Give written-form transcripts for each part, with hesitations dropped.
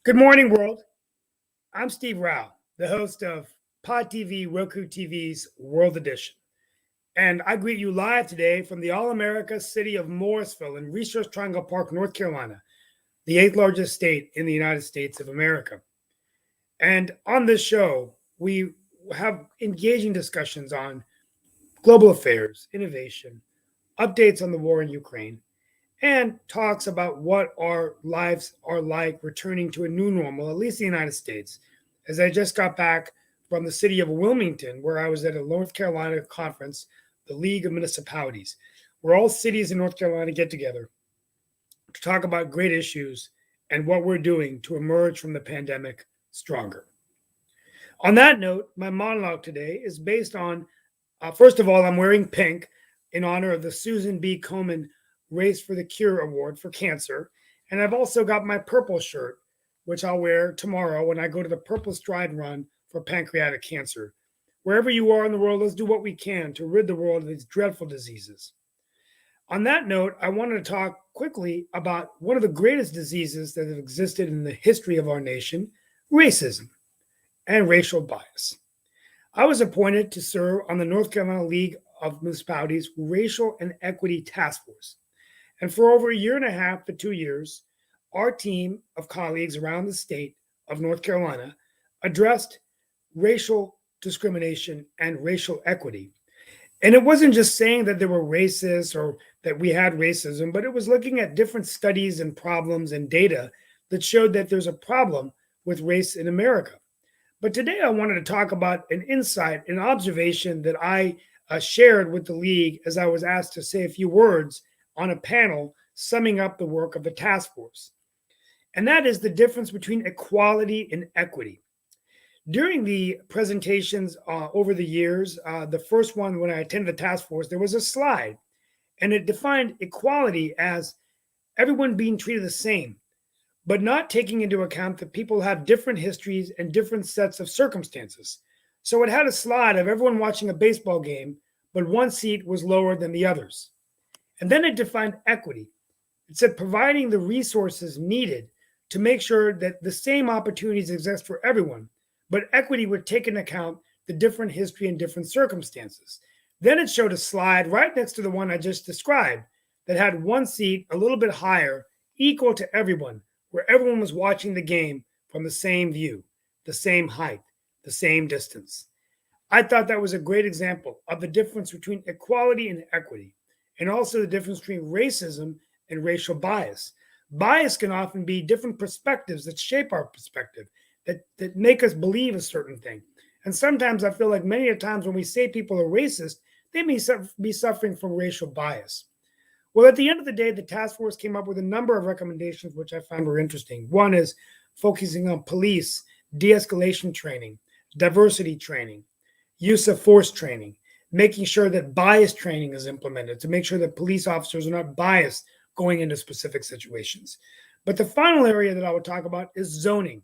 Good morning, world. I'm Steve Rao, the host of Pod TV, Roku TV's World Edition. And I greet you live today from the All America city of Morrisville in Research Triangle Park, North Carolina, the eighth largest state in the United States of America. And on this show, we have engaging discussions on global affairs, innovation, updates on the war in Ukraine, and talks about what our lives are like returning to a new normal, at least in the United States. As I just got back from the city of Wilmington, where I was at a North Carolina conference, the League of Municipalities, where all cities in North Carolina get together to talk about great issues and what we're doing to emerge from the pandemic stronger. On that note, my monologue today is based on, first of all, I'm wearing pink in honor of the Susan B. Komen Race for the Cure Award for cancer. And I've also got my purple shirt, which I'll wear tomorrow when I go to the Purple Stride Run for pancreatic cancer. Wherever you are in the world, let's do what we can to rid the world of these dreadful diseases. On that note, I wanted to talk quickly about one of the greatest diseases that have existed in the history of our nation, racism and racial bias. I was appointed to serve on the North Carolina League of Municipalities Racial and Equity Task Force. And for over a year and a half to 2 years, our team of colleagues around the state of North Carolina addressed racial discrimination and racial equity. And it wasn't just saying that there were racists or that we had racism, but it was looking at different studies and problems and data that showed that there's a problem with race in America. But today I wanted to talk about an insight, an observation that I shared with the league as I was asked to say a few words on a panel summing up the work of the task force. And that is the difference between equality and equity. During the presentations over the years, the first one when I attended the task force, there was a slide and it defined equality as everyone being treated the same, but not taking into account that people have different histories and different sets of circumstances. So it had a slide of everyone watching a baseball game, but one seat was lower than the others. And then it defined equity. It said providing the resources needed to make sure that the same opportunities exist for everyone, but equity would take into account the different history and different circumstances. Then it showed a slide right next to the one I just described that had one seat a little bit higher, equal to everyone, where everyone was watching the game from the same view, the same height, the same distance. I thought that was a great example of the difference between equality and equity, and also the difference between racism and racial bias. Bias can often be different perspectives that shape our perspective, that make us believe a certain thing. And sometimes I feel like many of times when we say people are racist, they may be suffering from racial bias. Well, at the end of the day, the task force came up with a number of recommendations, which I found were interesting. One is focusing on police, de-escalation training, diversity training, use of force training, making sure that bias training is implemented to make sure that police officers are not biased going into specific situations. But the final area that I would talk about is zoning.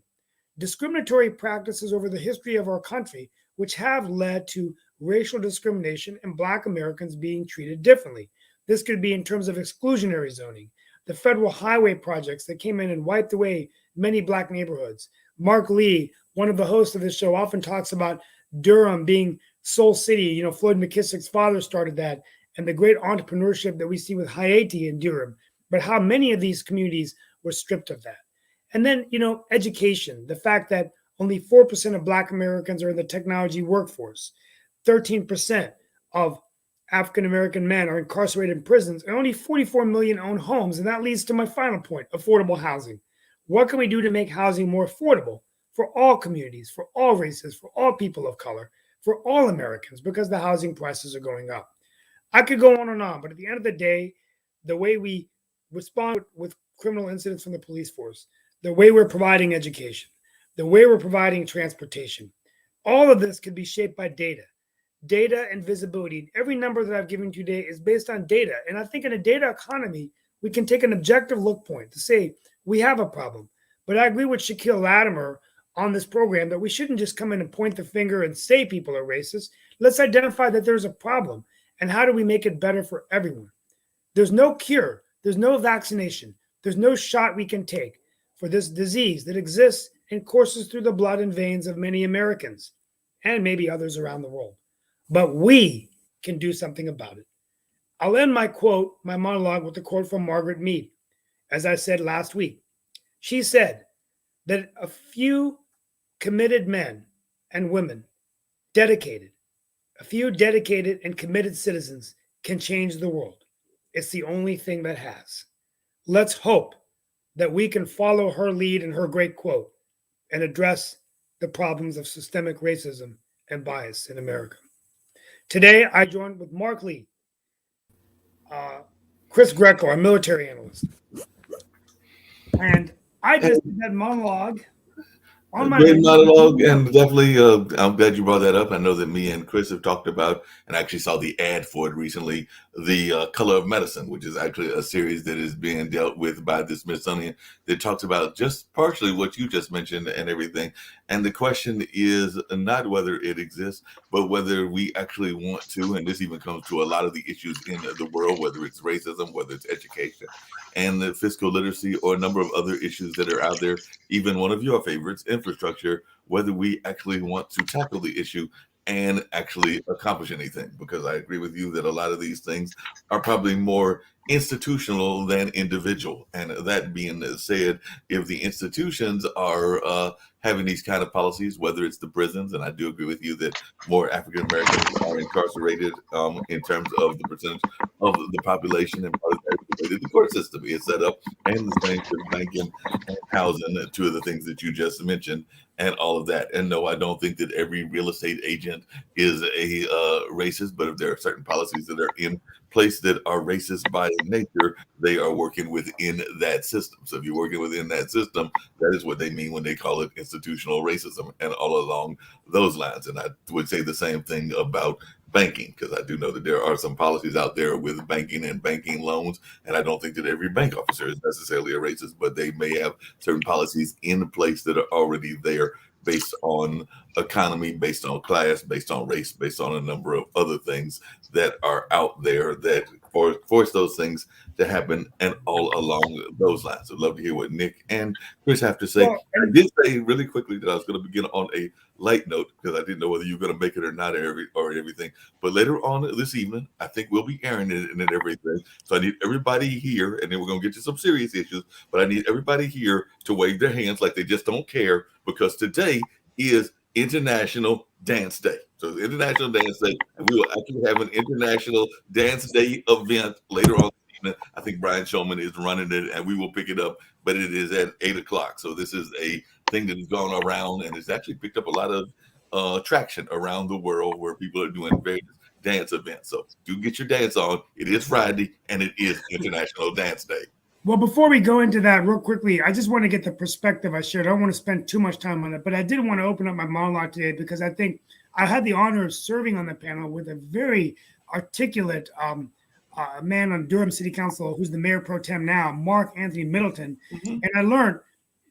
Discriminatory practices over the history of our country, which have led to racial discrimination and Black Americans being treated differently. This could be in terms of exclusionary zoning, the federal highway projects that came in and wiped away many Black neighborhoods. Mark Lee, one of the hosts of this show, often talks about Durham being Soul City. You know, Floyd McKissick's father started that, and the great entrepreneurship that we see with Haiti and Durham, but how many of these communities were stripped of that. And then, education, the fact that only 4% of Black Americans are in the technology workforce, 13% of African American men are incarcerated in prisons, and only 44 million own homes. And that leads to my final point, affordable housing. What can we do to make housing more affordable for all communities, for all races, for all people of color, for all Americans, because the housing prices are going up? I could go on, but at the end of the day, the way we respond with criminal incidents from the police force, the way we're providing education, the way we're providing transportation, all of this could be shaped by data and visibility. Every number that I've given you today is based on data. And I think in a data economy, we can take an objective look point to say we have a problem. But I agree with Shaquille Latimer on this program that we shouldn't just come in and point the finger and say people are racist. Let's identify that there's a problem. And how do we make it better for everyone? There's no cure. There's no vaccination. There's no shot we can take for this disease that exists and courses through the blood and veins of many Americans and maybe others around the world. But we can do something about it. I'll end my monologue, with a quote from Margaret Mead. As I said last week, she said that a few committed men and women, dedicated, a few dedicated and committed citizens can change the world. It's the only thing that has. Let's hope that we can follow her lead and her great quote and address the problems of systemic racism and bias in America. Today, I joined with Mark Lee, uh, Chris Greco, our military analyst, and I just did that monologue on A my great monologue, LinkedIn. and definitely, I'm glad you brought that up. I know that me and Chris have talked about, and I actually saw the ad for it recently, the Color of Medicine, which is actually a series that is being dealt with by the Smithsonian that talks about just partially what you just mentioned and everything. And the question is not whether it exists, but whether we actually want to. And this even comes to a lot of the issues in the world, whether it's racism, whether it's education and the fiscal literacy, or a number of other issues that are out there, even one of your favorites, infrastructure, whether we actually want to tackle the issue and actually accomplish anything. Because I agree with you that a lot of these things are probably more institutional than individual. And that being said, if the institutions are having these kind of policies, whether it's the prisons, and I do agree with you that more African Americans are incarcerated in terms of the percentage of the population, and part of that is the way that the court system is set up, and the same with banking and housing, two of the things that you just mentioned, and all of that. And no, I don't think that every real estate agent is a racist, but if there are certain policies that are in place that are racist by nature, they are working within that system. So if you're working within that system, that is what they mean when they call it institutional racism, and all along those lines. And I would say the same thing about banking, because I do know that there are some policies out there with banking and banking loans, and I don't think that every bank officer is necessarily a racist, but they may have certain policies in place that are already there based on economy, based on class, based on race, based on a number of other things that are out there that force those things to happen, and all along those lines. I'd love to hear what Nick and Chris have to say. Well, I and did say really quickly that I was going to begin on a light note, because I didn't know whether you were going to make it or not, or everything. But later on this evening, I think we'll be airing it and everything. So I need everybody here, and then we're going to get to some serious issues. But I need everybody here to wave their hands like they just don't care, because today is International Dance Day. So it's International Dance Day, and we will actually have an International Dance Day event later on this evening. I think Brian Shulman is running it, and we will pick it up, but it is at 8 o'clock. So this is a thing that has gone around, and it's actually picked up a lot of traction around the world, where people are doing various dance events. So do get your dance on. It is Friday, and it is International Dance Day. well, before we go into that, real quickly, I just want to get the perspective I shared. I don't want to spend too much time on it, but I did want to open up my monologue today because I think I had the honor of serving on the panel with a very articulate man on Durham City Council, who's the mayor pro tem now, Mark Anthony Middleton. Mhm. And I learned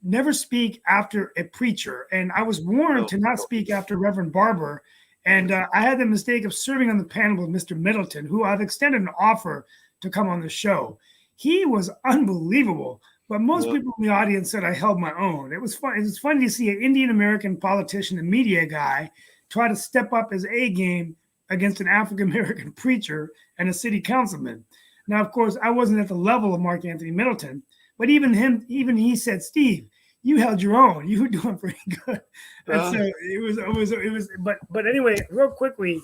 never speak after a preacher. And I was warned No, to not speak after Reverend Barber. And I had the mistake of serving on the panel with Mr. Middleton, who I've extended an offer to come on the show. He was unbelievable, but most well, people in the audience said I held my own. It was fun. It was funny to see an Indian American politician and media guy try to step up his A game against an African American preacher and a city councilman. Now, of course, I wasn't at the level of Mark Anthony Middleton, but even he said, Steve, you held your own. You were doing pretty good. And so uh, but anyway, real quickly,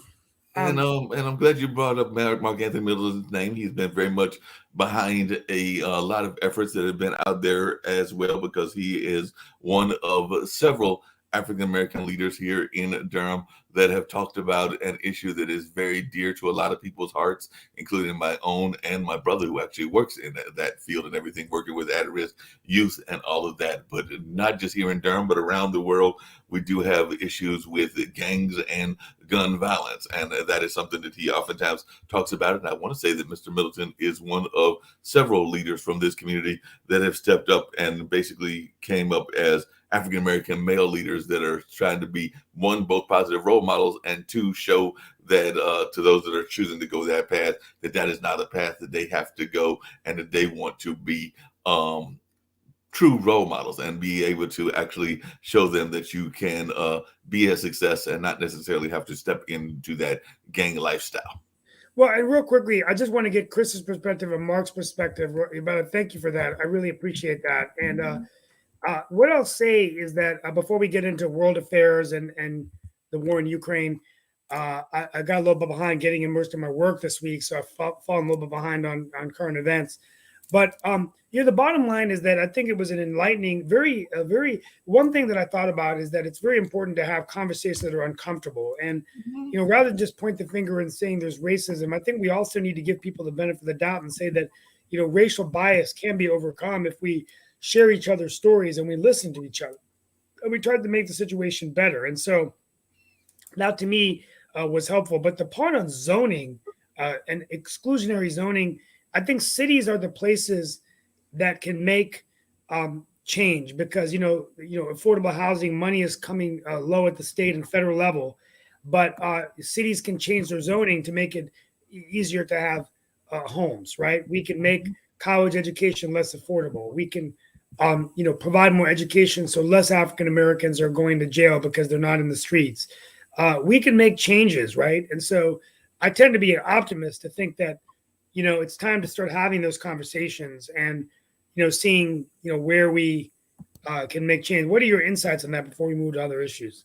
And um, and I'm glad you brought up Mark Anthony Middleton's name. He's been very much behind a lot of efforts that have been out there as well, because he is one of several African American leaders here in Durham that have talked about an issue that is very dear to a lot of people's hearts, including my own and my brother, who actually works in that field and everything, working with at-risk youth and all of that. But not just here in Durham, but around the world, we do have issues with gangs and gun violence, and that is something that he oftentimes talks about. And I want to say that Mr. Middleton is one of several leaders from this community that have stepped up and basically came up as African American male leaders that are trying to be, one, both positive role models, and two, show that to those that are choosing to go that path, that that is not a path that they have to go, and that they want to be true role models and be able to actually show them that you can be a success and not necessarily have to step into that gang lifestyle. Well, and real quickly, I just want to get Chris's perspective and Mark's perspective. But thank you for that. I really appreciate that. And what I'll say is that before we get into world affairs and the war in Ukraine, I got a little bit behind getting immersed in my work this week, so I've fallen a little bit behind on current events. But the bottom line is that I think it was an enlightening, very one thing that I thought about is that it's very important to have conversations that are uncomfortable, and rather than just point the finger and saying there's racism, I think we also need to give people the benefit of the doubt and say that racial bias can be overcome if we share each other's stories and we listen to each other and we tried to make the situation better. And so that to me was helpful. But the part on zoning and exclusionary zoning, I think cities are the places that can make change because affordable housing money is coming low at the state and federal level, but cities can change their zoning to make it easier to have homes. Right? We can make college education less affordable. We can provide more education so less African Americans are going to jail because they're not in the streets. We can make changes, right? And so I tend to be an optimist to think that, it's time to start having those conversations and, seeing, where we can make change. What are your insights on that before we move to other issues?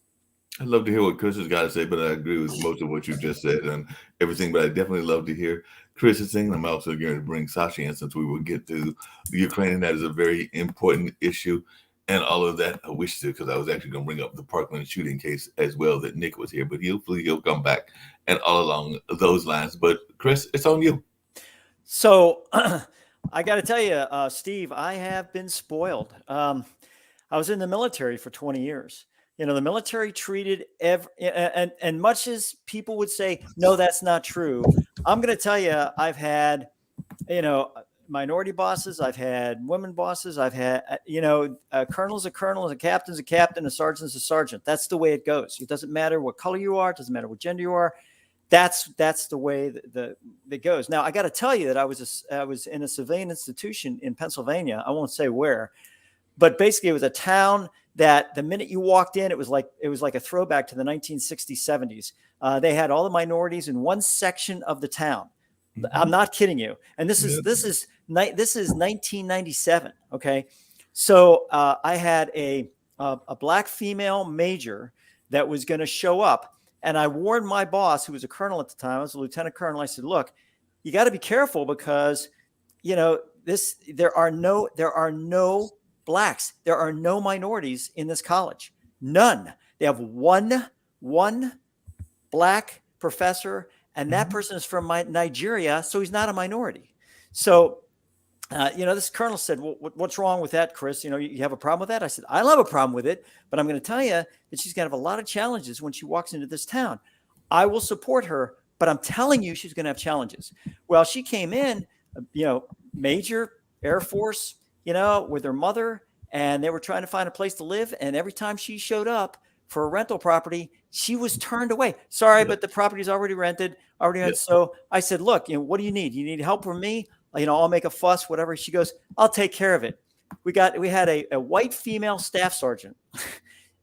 I'd love to hear what Chris has got to say, but I agree with most of what you just said and everything. But I definitely love to hear Chris's thing. I'm also going to bring Sasha in since we will get to the Ukraine, and that is a very important issue and all of that. I wish to, because I was actually going to bring up the Parkland shooting case as well, that Nick was here, but hopefully he'll come back and all along those lines. But Chris, it's on you. So I got to tell you, Steve, I have been spoiled. I was in the military for 20 years. The military treated and much as people would say, no, that's not true. I'm going to tell you, I've had, minority bosses. I've had women bosses. I've had, a colonel's a colonel, a captain's a captain, a sergeant's a sergeant. That's the way it goes. It doesn't matter what color you are. It doesn't matter what gender you are. That's the way that goes. Now, I got to tell you that I was in a civilian institution in Pennsylvania. I won't say where, but basically it was a town that the minute you walked in, it was like a throwback to the 1960s, 70s. They had all the minorities in one section of the town. I'm not kidding you. And this is 1997. Okay, so I had a black female major that was going to show up, and I warned my boss, who was a colonel at the time. I was a lieutenant colonel. I said, "Look, you got to be careful because there are no blacks. There are no minorities in this college. None. They have one black professor, and that person is from Nigeria, so he's not a minority." So, this colonel said, well, what's wrong with that, Chris? You have a problem with that? I said, I don't have a problem with it, but I'm going to tell you that she's going to have a lot of challenges when she walks into this town. I will support her, but I'm telling you, she's going to have challenges. Well, she came in, Major Air Force, with her mother, and they were trying to find a place to live. And every time she showed up for a rental property, she was turned away. Sorry, but the property's already rented. So I said, look, what do you need? You need help from me? I'll make a fuss, whatever. She goes, I'll take care of it. We had a white female staff sergeant.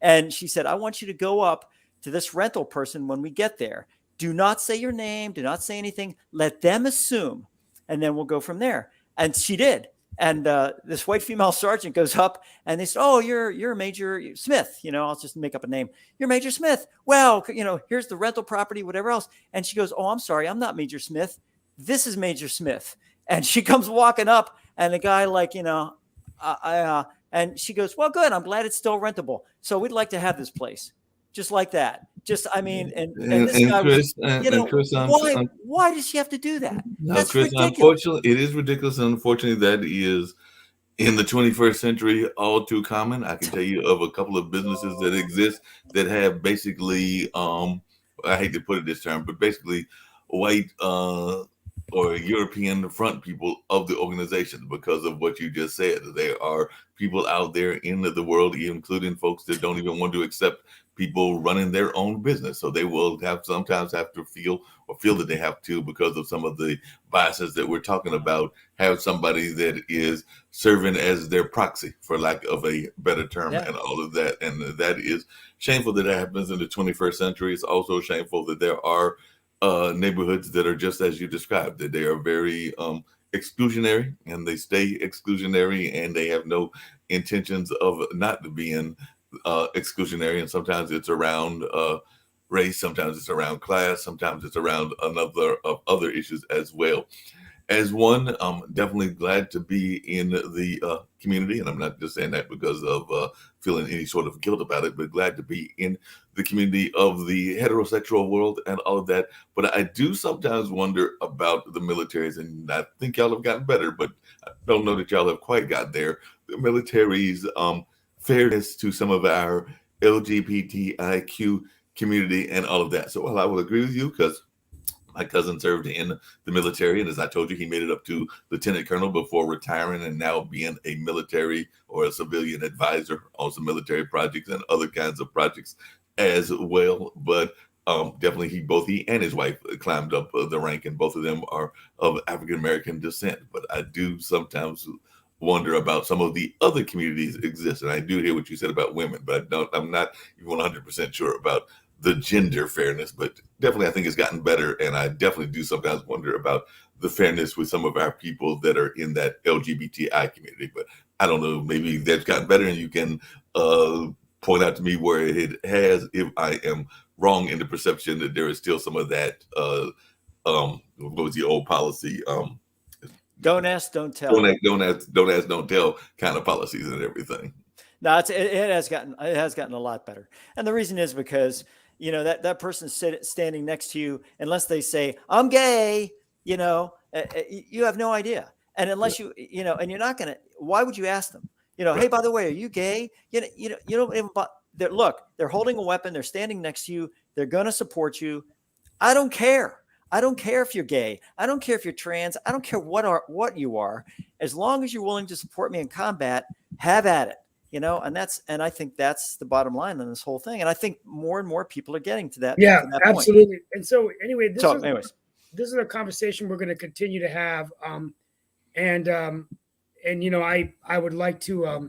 And she said, I want you to go up to this rental person when we get there. Do not say your name. Do not say anything. Let them assume. And then we'll go from there. And she did. And this white female sergeant goes up and they said, oh, you're Major Smith. I'll just make up a name. You're Major Smith. Well, here's the rental property, whatever else. And she goes, oh, I'm sorry. I'm not Major Smith. This is Major Smith. And she comes walking up and the guy and she goes, well, good. I'm glad it's still rentable. So we'd like to have this place just like that. This guy Chris, was, why does she have to do that? That's Chris, ridiculous. Unfortunately, it is ridiculous. And unfortunately, that is in the 21st century all too common. I can tell you of a couple of businesses that exist that have basically, I hate to put it this term, but basically white or European front people of the organization because of what you just said. There are people out there in the world, including folks that don't even want to accept people running their own business. So they will sometimes have to feel that they have to, because of some of the biases that we're talking about, have somebody that is serving as their proxy, for lack of a better term, Yeah. and all of that. And that is shameful that happens in the 21st century. It's also shameful that there are neighborhoods that are just as you described, that they are very exclusionary, and they stay exclusionary, and they have no intentions of not being exclusionary. And sometimes it's around race, sometimes it's around class, sometimes it's around another of other issues as well. As one, I'm definitely glad to be in the community, and I'm not just saying that because of feeling any sort of guilt about it, but glad to be in the community of the heterosexual world and all of that. But I do sometimes wonder about the militaries, and I think y'all have gotten better, but I don't know that y'all have quite got there. The military's fairness to some of our LGBTIQ community and all of that. So while I will agree with you, because my cousin served in the military, and as I told you, he made it up to lieutenant colonel before retiring, and now being a military or a civilian advisor on some military projects and other kinds of projects as well. But definitely, both he and his wife climbed up the rank, and both of them are of African American descent. But I do sometimes wonder about some of the other communities exist, and I do hear what you said about women, but I'm not even 100% sure about the gender fairness. But definitely I think it's gotten better, and I definitely do sometimes wonder about the fairness with some of our people that are in that LGBTI community. But I don't know, maybe that's gotten better, and you can point out to me where it has, if I am wrong in the perception that there is still some of that what was the old policy, Don't ask, don't tell. Don't ask, don't tell kind of policies and everything. No, it has gotten a lot better, and the reason is because that person standing next to you, unless they say I'm gay, you have no idea, and unless and you're not gonna. Why would you ask them? Right. Hey, by the way, are you gay? You don't even. Look, they're holding a weapon. They're standing next to you. They're gonna support you. I don't care. I don't care if you're gay. I don't care if you're trans. I don't care what you are. As long as you're willing to support me in combat, have at it. And I think that's the bottom line on this whole thing. And I think more and more people are getting to that. Yeah, to that absolutely. Point. And so anyway, this is a conversation we're going to continue to have. I would like to. I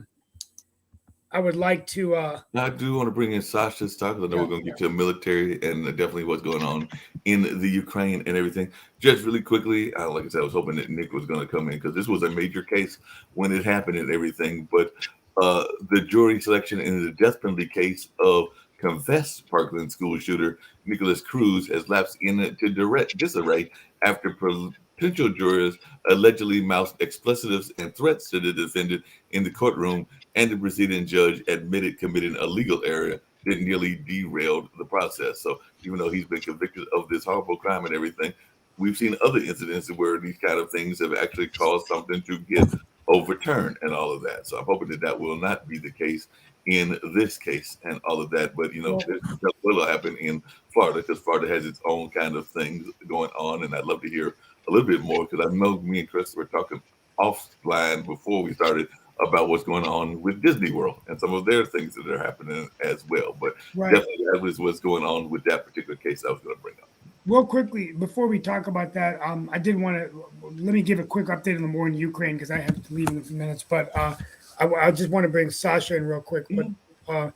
do want to bring in Sasha's talk. I know we're going to get to the military and definitely what's going on in the Ukraine and everything. Just really quickly, like I said, I was hoping that Nick was going to come in, because this was a major case when it happened and everything. But the jury selection in the death penalty case of confessed Parkland school shooter Nicholas Cruz has lapsed into direct disarray after potential jurors allegedly mouthed expletives and threats to the defendant in the courtroom, and the preceding judge admitted committing a legal error that nearly derailed the process. So even though he's been convicted of this horrible crime and everything, we've seen other incidents where these kind of things have actually caused something to get overturned and all of that. So I'm hoping that will not be the case in this case and all of that. But that will happen in Florida, because Florida has its own kind of things going on, and I'd love to hear a little bit more, because I know me and Chris were talking offline before we started about what's going on with Disney World and some of their things that are happening as well. But definitely that was what's going on with that particular case I was going to bring up. Real quickly, before we talk about that, I did want to let me give a quick update on the war in Ukraine, because I have to leave in a few minutes. But I just want to bring Sasha in real quick. But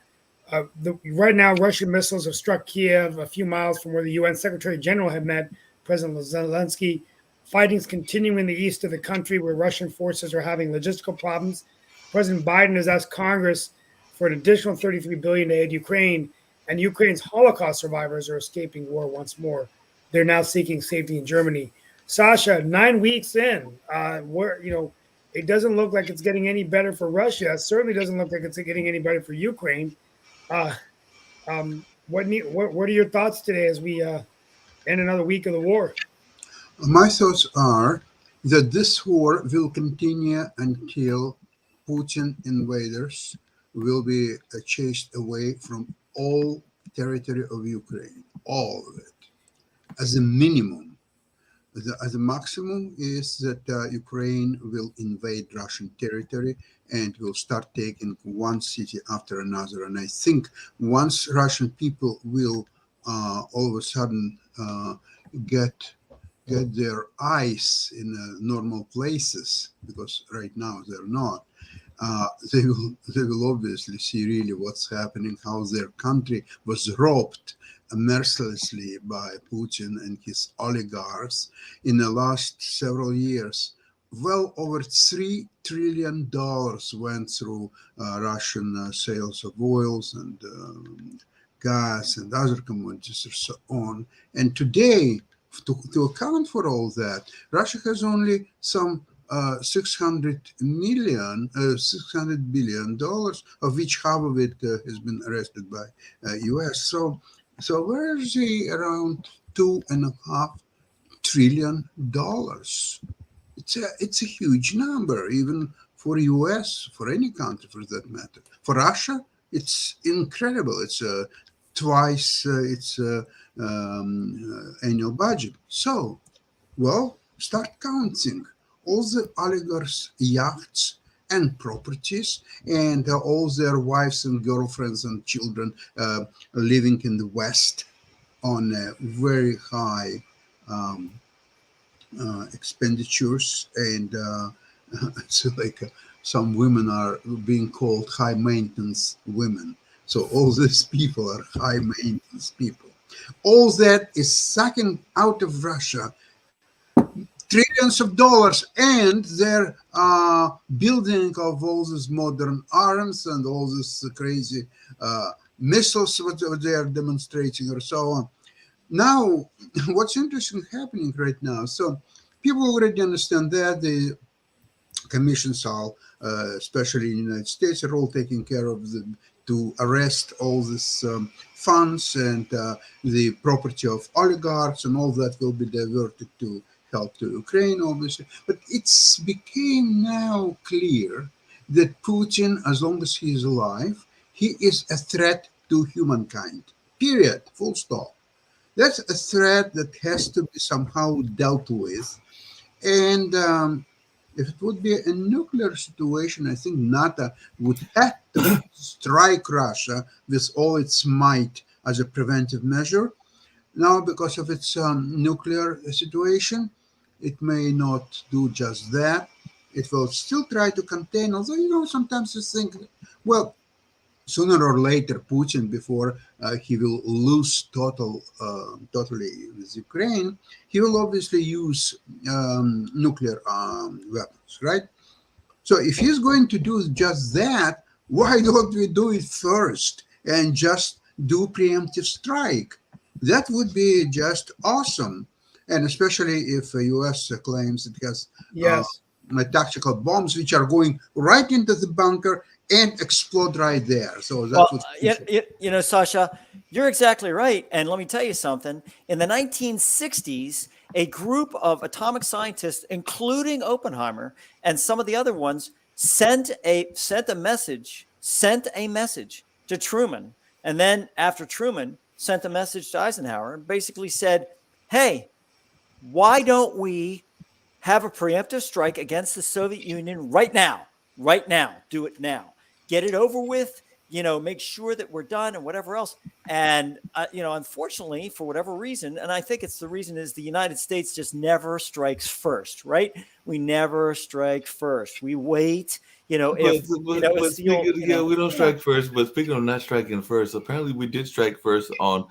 right now, Russian missiles have struck Kiev, a few miles from where the UN Secretary General had met President Zelensky. Fighting's continuing in the east of the country, where Russian forces are having logistical problems. President Biden has asked Congress for an additional $33 billion to aid Ukraine, and Ukraine's Holocaust survivors are escaping war once more. They're now seeking safety in Germany. Sasha, 9 weeks in, it doesn't look like it's getting any better for Russia. It certainly doesn't look like it's getting any better for Ukraine. What are your thoughts today as we end another week of the war? My thoughts are that this war will continue until Putin invaders will be chased away from all territory of Ukraine, all of it. As a minimum, The maximum is that Ukraine will invade Russian territory and will start taking one city after another. And I think once Russian people will all of a sudden get their eyes in normal places, because right now they're not, they will obviously see really what's happening, how their country was robbed mercilessly by Putin and his oligarchs in the last several years. Well over $3 trillion went through Russian sales of oils and gas and other commodities and so on. And today, to account for all that, Russia has only some $600 billion, of which half of it has been arrested by U.S. So where's the around $2.5 trillion? It's a huge number, even for U.S., for any country for that matter. For Russia, it's incredible. It's twice its annual budget. So, well, start counting all the oligarchs' yachts and properties, and all their wives and girlfriends and children living in the West on very high expenditures, and so like some women are being called high maintenance women. So all these people are high maintenance people. All that is sucking out of Russia trillions of dollars, and their building of all these modern arms and all this crazy missiles what they are demonstrating or so on. Now, what's interesting happening right now? So people already understand that the commissions are, especially in the United States, are all taking care of to arrest all these funds and the property of oligarchs, and all that will be diverted to help to Ukraine, obviously. But it's became now clear that Putin, as long as he is alive, he is a threat to humankind. Period. Full stop. That's a threat that has to be somehow dealt with. And if it would be a nuclear situation, I think NATO would have to strike Russia with all its might as a preventive measure. Now, because of its nuclear situation, it may not do just that. It will still try to contain, although, sometimes you think, well, sooner or later, Putin, before he will lose totally with Ukraine, he will obviously use nuclear weapons, right? So if he's going to do just that, why don't we do it first and just do preemptive strike? That would be just awesome. And especially if the U.S. claims it has Yes. tactical bombs, which are going right into the bunker and explode right there. So that Well, would Sasha, you're exactly right. And let me tell you something. In the 1960s, a group of atomic scientists, including Oppenheimer and some of the other ones, sent a message to Truman. And then after Truman sent a message to Eisenhower and basically said, hey, why don't we have a preemptive strike against the Soviet Union right now? Right now. Do it now. Get it over with, make sure that we're done and whatever else. And, unfortunately, for whatever reason, and I think it's the reason is the United States just never strikes first, right? We never strike first. We wait, We don't strike first. But speaking of not striking first, apparently we did strike first on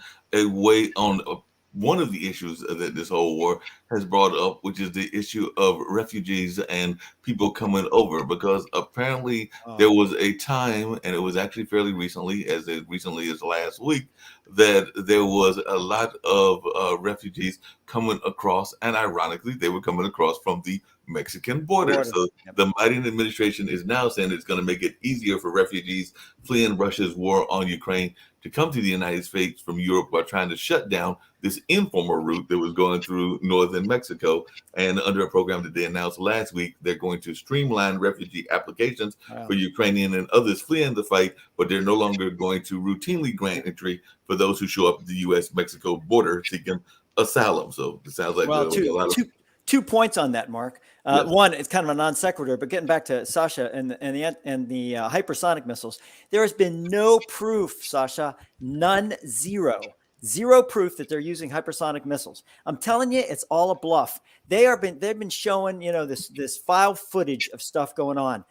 one of the issues that this whole war has brought up, which is the issue of refugees and people coming over. Because apparently there was a time, and it was actually fairly recently, as recently as last week, that there was a lot of refugees coming across, and ironically, they were coming across from the Mexican border. So the Biden administration is now saying it's going to make it easier for refugees fleeing Russia's war on Ukraine to come to the United States from Europe by trying to shut down this informal route that was going through northern Mexico. And under a program that they announced last week, they're going to streamline refugee applications for Ukrainian and others fleeing the fight, but they're no longer going to routinely grant entry for those who show up at the U.S.-Mexico border seeking asylum. So it sounds like Well, there was a lot of 2 points on that, Mark. yes. One, it's kind of a non sequitur, but getting back to Sasha and the hypersonic missiles, there has been no proof, Sasha, none, zero proof that they're using hypersonic missiles. I'm telling you, it's all a bluff. They've been showing, this file footage of stuff going on.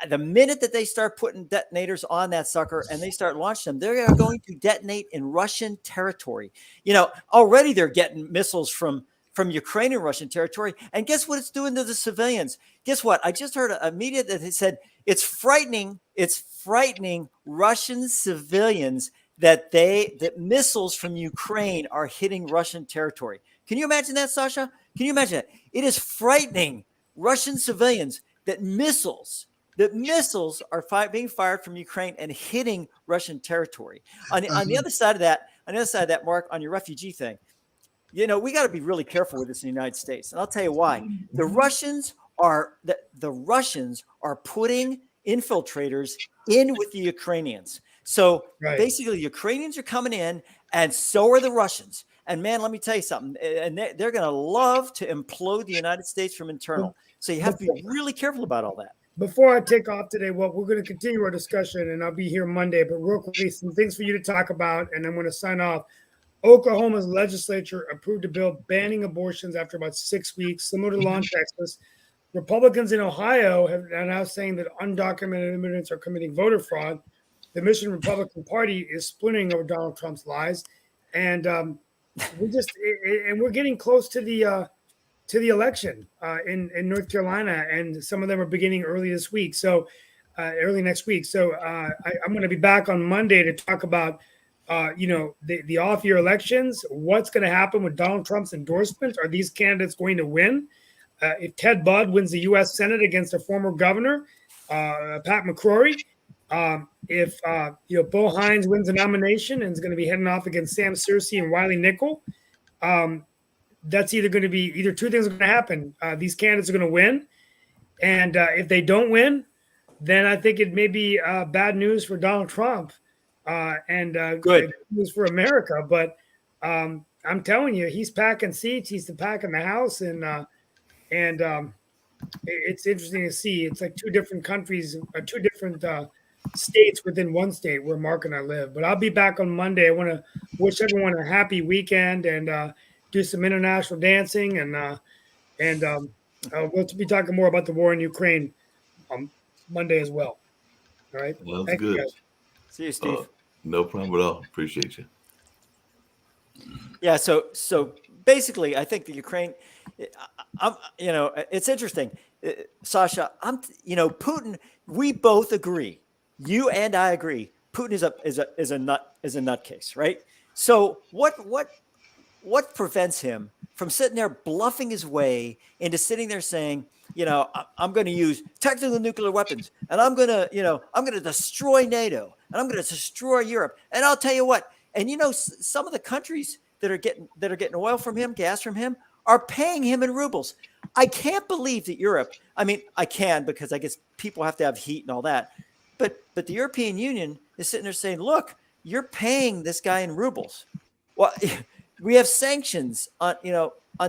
The minute that they start putting detonators on that sucker and they start launching them, they are going to detonate in Russian territory. Already they're getting missiles from Ukrainian Russian territory. And guess what it's doing to the civilians? Guess what? I just heard a media that said it's frightening Russian civilians that missiles from Ukraine are hitting Russian territory. Can you imagine that, Sasha? Can you imagine that? It is frightening Russian civilians that missiles are being fired from Ukraine and hitting Russian territory. On the other side of that, Mark, on your refugee thing, we got to be really careful with this in the United States, and I'll tell you why. The Russians are putting infiltrators in with the Ukrainians. So basically, the Ukrainians are coming in, and so are the Russians. And man, let me tell you something. And they're going to love to implode the United States from internal. So you have to be really careful about all that. Before I take off today, we're going to continue our discussion, and I'll be here Monday. But real quickly, some things for you to talk about, and I'm going to sign off. Oklahoma's legislature approved a bill banning abortions after about 6 weeks, similar to law in Texas. Republicans in Ohio are now saying that undocumented immigrants are committing voter fraud. The Michigan Republican Party is splintering over Donald Trump's lies, and we're getting close to the election in North Carolina, and some of them are beginning early this week. So early next week. So I'm going to be back on Monday to talk about the off-year elections. What's going to happen with Donald Trump's endorsements? Are these candidates going to win? If Ted Budd wins the U.S. Senate against a former governor, Pat McCrory, if Bo Hines wins a nomination and is going to be heading off against Sam Searcy and Wiley Nickel, that's either going to be two things are going to happen. These candidates are going to win, and if they don't win, then I think it may be bad news for Donald Trump and good news for America. But I'm telling you, he's packing seats. He's packing the house, and it's interesting to see. It's like two different countries, two different states within one state where Mark and I live. But I'll be back on Monday. I want to wish everyone a happy weekend and do some international dancing, and we'll be talking more about the war in Ukraine on Monday as well. All right. Well, that's Thank good. You guys. See you, Steve. No problem at all. Appreciate you. Yeah. So basically, I think the Ukraine. It's interesting, Sasha. Putin. We both agree. You and I agree. Putin is a nutcase, right? So what prevents him from sitting there bluffing his way into sitting there saying, I'm going to use tactical nuclear weapons, and I'm going to destroy NATO, and I'm going to destroy Europe. And I'll tell you what, and some of the countries that are getting oil from him, gas from him, are paying him in rubles. I can't believe that Europe. I mean, I can, because I guess people have to have heat and all that. But the European Union is sitting there saying, look, you're paying this guy in rubles. Well, we have sanctions on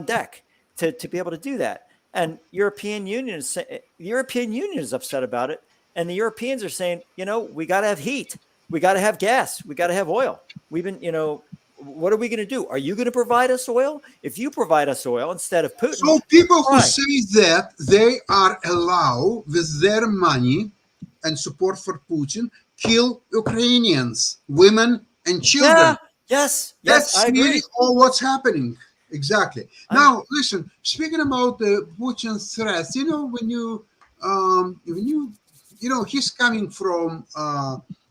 deck to be able to do that. And European Union is upset about it. And the Europeans are saying, we got to have heat. We got to have gas. We got to have oil. We've been, what are we going to do? Are you going to provide us oil? If you provide us oil instead of Putin. So people who say that they are allowed with their money and support for Putin, kill Ukrainians, women and children. Yeah, yes, That's I agree. really all what's happening. Exactly. Now, listen, speaking about the Putin's threats, he's coming from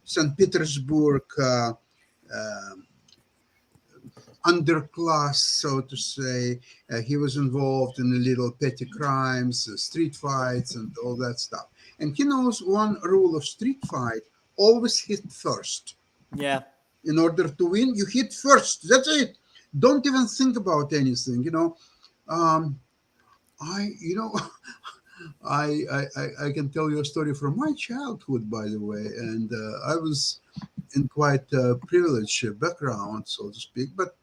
St. Petersburg, underclass, so to say. He was involved in a little petty crimes, street fights, and all that stuff. And he knows one rule of street fight: always hit first. Yeah. In order to win, you hit first. That's it. Don't even think about anything. I can tell you a story from my childhood, by the way, and I was in quite a privileged background, so to speak. But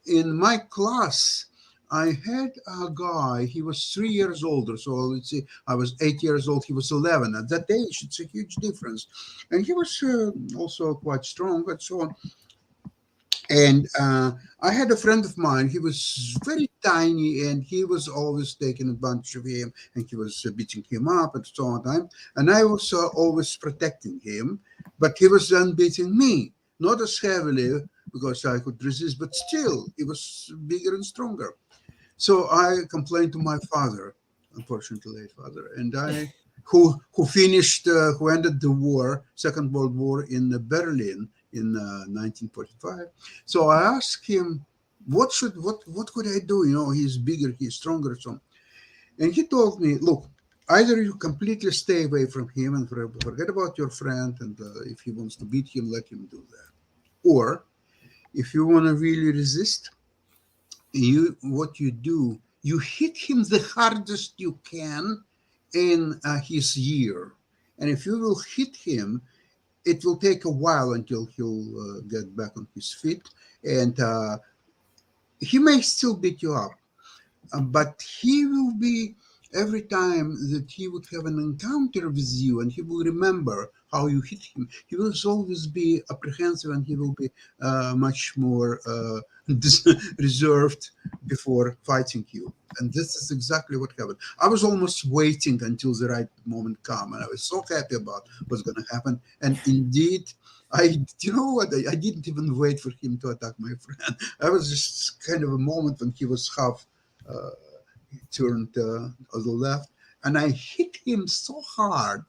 in my class, I had a guy, he was 3 years older. So let's see, I was 8 years old, he was 11. At that age, it's a huge difference. And he was also quite strong and so on. And I had a friend of mine, he was very tiny and he was always taking advantage of him and he was beating him up and so on. And I was always protecting him, but he was then beating me, not as heavily because I could resist, but still, he was bigger and stronger. So I complained to my father, unfortunately, late father, and who finished, who ended the war, Second World War in Berlin in 1945. So I asked him, what could I do? You know, he's bigger, he's stronger, so. And he told me, look, either you completely stay away from him and forget about your friend, and if he wants to beat him, let him do that. Or if you want to really resist, what you do, you hit him the hardest you can in his ear, and if you will hit him, it will take a while until he'll get back on his feet, and he may still beat you up, but he will be, every time that he would have an encounter with you and he will remember how you hit him, he will always be apprehensive and he will be much more reserved before fighting you. And this is exactly what happened. I was almost waiting until the right moment come, and I was so happy about what's going to happen. And indeed, you know what? I didn't even wait for him to attack my friend. I was just kind of a moment when he was half uh, turned on the left, and I hit him so hard,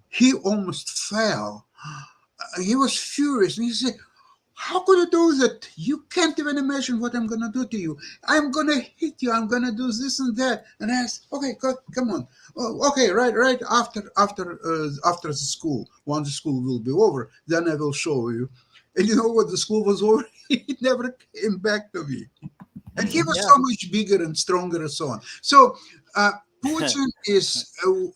he almost fell. He was furious, and he said, how could you do that? You can't even imagine what I'm going to do to you. I'm going to hit you. I'm going to do this and that. And I said, okay, come on. Oh, okay, right. After the school, once the school will be over, then I will show you. And you know what? The school was over. He never came back to me. And he was so much bigger and stronger and so on. So Putin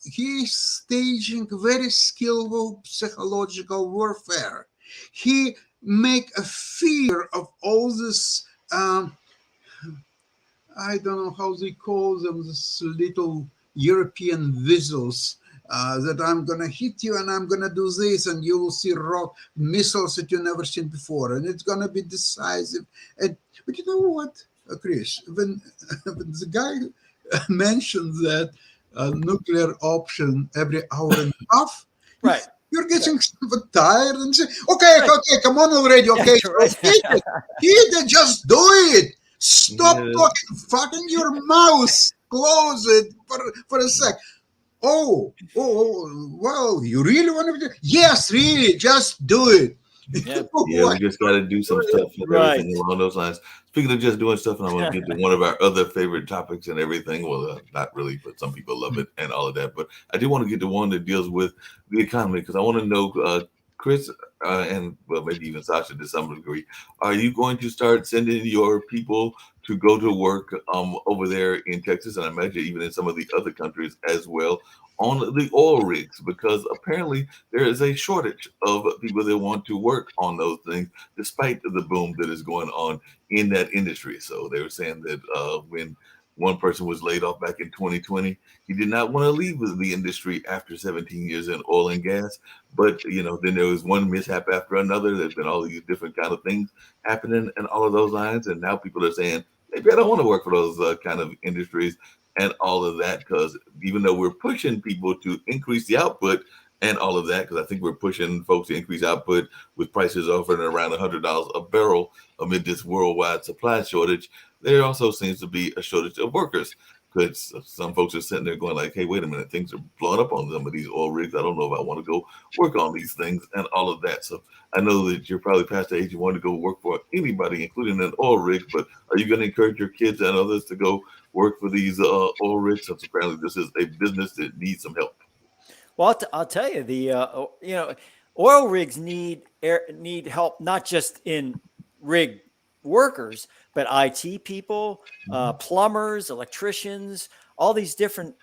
he's staging very skillful psychological warfare. He make a fear of all this, I don't know how they call them, this little European vessels, that I'm going to hit you and I'm going to do this, and you will see rock missiles that you never seen before, and it's going to be decisive. But you know what, Chris, when the guy mentioned that nuclear option every hour and a half, Right. you're getting tired and say, okay, come on already. Okay, Right. hit it, just do it. Stop talking, fucking your mouth. Close it for a sec. Oh, well, you really want to do it? Yes, really, just do it. Yeah. Yeah, we just got to do some stuff and Right. everything along those lines. Speaking of just doing stuff, and I'm going to get to one of our other favorite topics and everything. Well, not really, but some people love it and all of that. But I do want to get to one that deals with the economy, because I want to know, Chris, and well, maybe even Sasha to some degree, are you going to start sending your people to go to work over there in Texas, and I imagine even in some of the other countries as well, on the oil rigs? Because apparently there is a shortage of people that want to work on those things, despite the boom that is going on in that industry. So they were saying that when one person was laid off back in 2020, he did not want to leave the industry after 17 years in oil and gas. But then there was one mishap after another. There's been all these different kind of things happening and all of those lines, and now people are saying, maybe I don't want to work for those kind of industries and all of that, because even though we're pushing people to increase the output and all of that, because I think we're pushing folks to increase output with prices offering around $100 a barrel amid this worldwide supply shortage, there also seems to be a shortage of workers. Because some folks are sitting there going like, hey, wait a minute, things are blowing up on some of these oil rigs. I don't know if I want to go work on these things and all of that. So I know that you're probably past the age you want to go work for anybody, including an oil rig, but are you going to encourage your kids and others to go work for these oil rigs? Since apparently this is a business that needs some help. Well, I'll tell you, oil rigs need help, not just in rig workers, but IT people, plumbers, electricians, all these different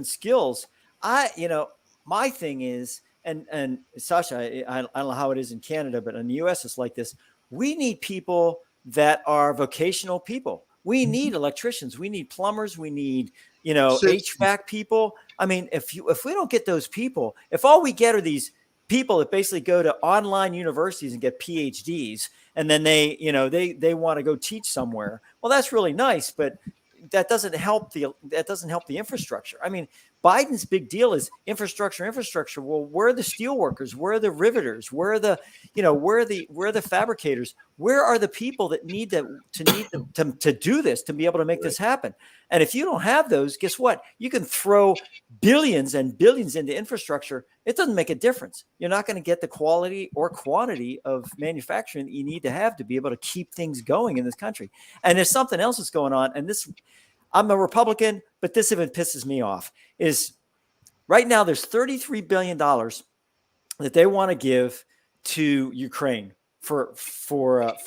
skills. My thing is, and Sasha, I don't know how it is in Canada, but in the US, it's like this. We need people that are vocational people. We need electricians, we need plumbers, we need, you know, HVAC people. I mean, if we don't get those people, if all we get are these people that basically go to online universities and get PhDs, and then they, you know, they want to go teach somewhere. Well, that's really nice, but that doesn't help the infrastructure. I mean, Biden's big deal is infrastructure. Well, where are the steel workers? Where are the riveters? Where are the, you know, where are the fabricators? Where are the people that need to do this, to be able to make this happen? And if you don't have those, guess what? You can throw billions and billions into infrastructure. It doesn't make a difference. You're not going to get the quality or quantity of manufacturing that you need to have to be able to keep things going in this country. And there's something else that's going on. And this, I'm a Republican, but this even pisses me off, is right now there's $33 billion that they want to give to Ukraine for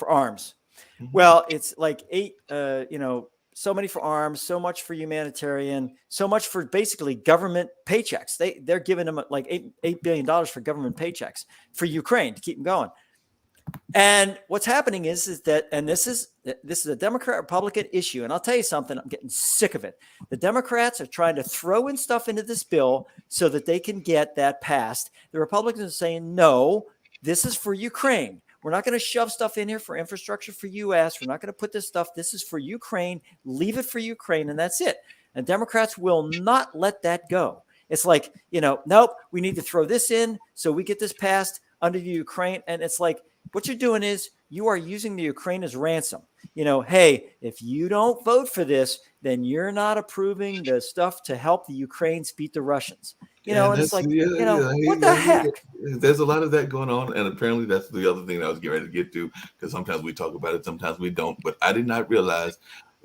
arms. Well, it's like so many for arms, so much for humanitarian, so much for basically government paychecks. They're giving them like $8 billion for government paychecks for Ukraine to keep them going. And what's happening is that, and this is a Democrat Republican issue. And I'll tell you something, I'm getting sick of it. The Democrats are trying to throw in stuff into this bill so that they can get that passed. The Republicans are saying, no, this is for Ukraine. We're not going to shove stuff in here for infrastructure for U.S. We're not going to put this stuff. This is for Ukraine. Leave it for Ukraine, and that's it. And Democrats will not let that go. It's like, nope, we need to throw this in so we get this passed under the Ukraine. And it's like, what you're doing is you are using the Ukraine as ransom. Hey, if you don't vote for this, then you're not approving the stuff to help the Ukrainians beat the Russians. And it's like, what the heck? There's a lot of that going on. And apparently that's the other thing that I was getting ready to get to, because sometimes we talk about it, sometimes we don't. But I did not realize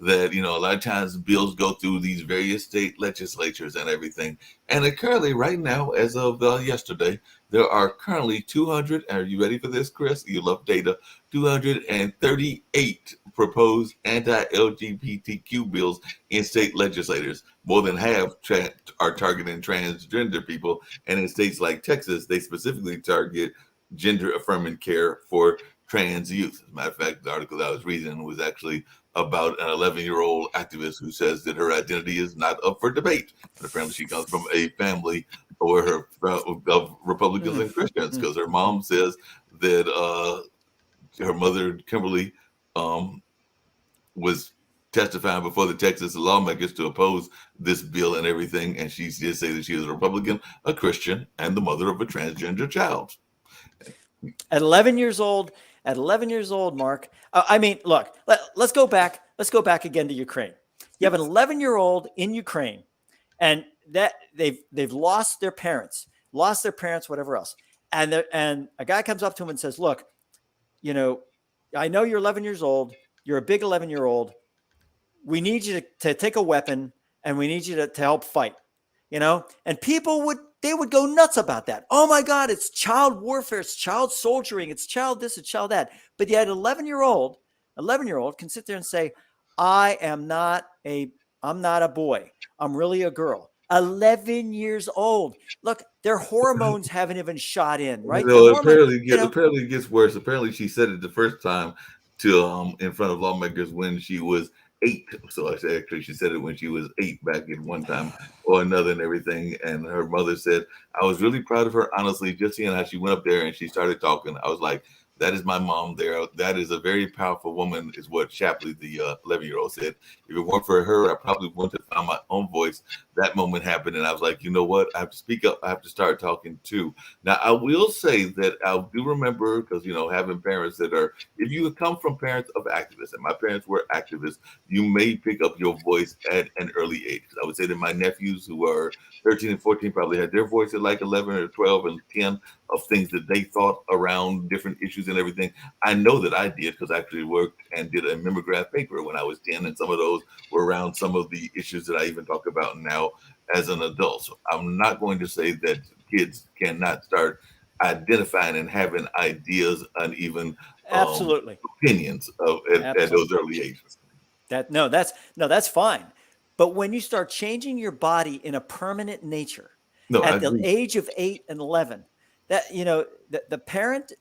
that, a lot of times bills go through these various state legislatures and everything. And currently right now, as of yesterday, there are currently 200, are you ready for this, Chris? You love data. 238 proposed anti-LGBTQ bills in state legislators. More than half are targeting transgender people. And in states like Texas, they specifically target gender-affirming care for trans youth. As a matter of fact, the article that I was reading was actually about an 11-year-old activist who says that her identity is not up for debate. And apparently she comes from a family of Republicans and Christians, because her mom says that her mother, Kimberly, was testifying before the Texas lawmakers to oppose this bill and everything. And she did say that she is a Republican, a Christian, and the mother of a transgender child. At 11 years old, Mark, look, let's go back. Let's go back again to Ukraine. You have an 11-year-old in Ukraine, and that they've lost their parents, whatever else. And a guy comes up to him and says, look, I know you're 11 years old. You're a big 11-year-old. We need you to take a weapon, and we need you to help fight, and people would go nuts about that. Oh my God, it's child warfare. It's child soldiering. It's child this, it's child that. But yet 11-year-old can sit there and say, I'm not a boy. I'm really a girl. 11 years old. Look, their hormones haven't even shot in, right? Apparently it gets worse. Apparently she said it the first time to in front of lawmakers when she was 8. So she said it when she was 8 back in one time or another and everything. And her mother said, I was really proud of her, honestly, just seeing how she went up there and she started talking. I was like, that is my mom there. That is a very powerful woman, is what Shapley, the 11-year-old, said. If it weren't for her, I probably wouldn't have found my own voice. That moment happened, and I was like, you know what? I have to speak up. I have to start talking too. Now, I will say that I do remember, because, having parents that are, if you come from parents of activists, and my parents were activists, you may pick up your voice at an early age. I would say that my nephews, who are 13 and 14, probably had their voice at like 11 or 12 and 10 of things that they thought around different issues and everything. I know that I did, because I actually worked and did a mimeograph paper when I was 10, and some of those were around some of the issues that I even talk about now as an adult. So I'm not going to say that kids cannot start identifying and having ideas and even absolutely opinions at those early ages. That's fine. But when you start changing your body in a permanent nature at the age of 8 and 11, that the parent,